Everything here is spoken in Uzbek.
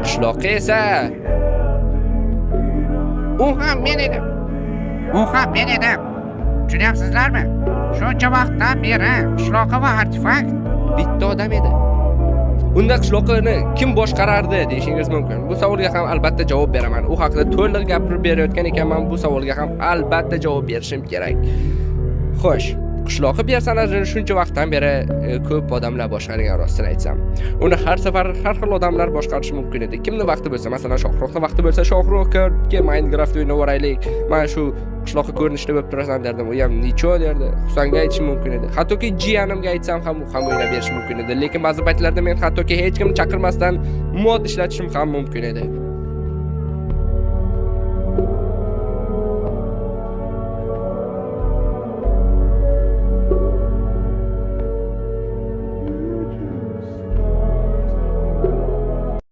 Qishloqqa esa U ham men edim. U ham men edim. Tushunyapsizlarmi? Shuncha vaqtdan beri qishloqqa va artefakt bitta odam edi. Unda qishloqni kim boshqarardi deyishingiz mumkin. Bu savolga ham albatta javob beraman. U haqida to'liq gapirib berayotgan ekanman. Bu savolga ham albatta javob berishim kerak. Xo'sh, qishloqi personajini shuncha vaqtdan beri ko'p odamlar boshqargan rostini aytsam. Uni har safar har xil odamlar boshqarishi mumkin edi. Kimni vaqti bo'lsa, masalan, Shohruxning vaqti bo'lsa, Shohruxga Minecraft o'ynab o'raylik. Mana shu qishloqqa ko'rinishda bo'lib turasan derdim. U ham nicho derdi. Husanga aytishim mumkin edi. Hattoki jiyanimga aytsam ham u ham o'ynab berishi mumkin edi. Lekin ba'zi paytlarda men hattoki hech kimni chaqirmasdan mod ishlatishim ham mumkin edi.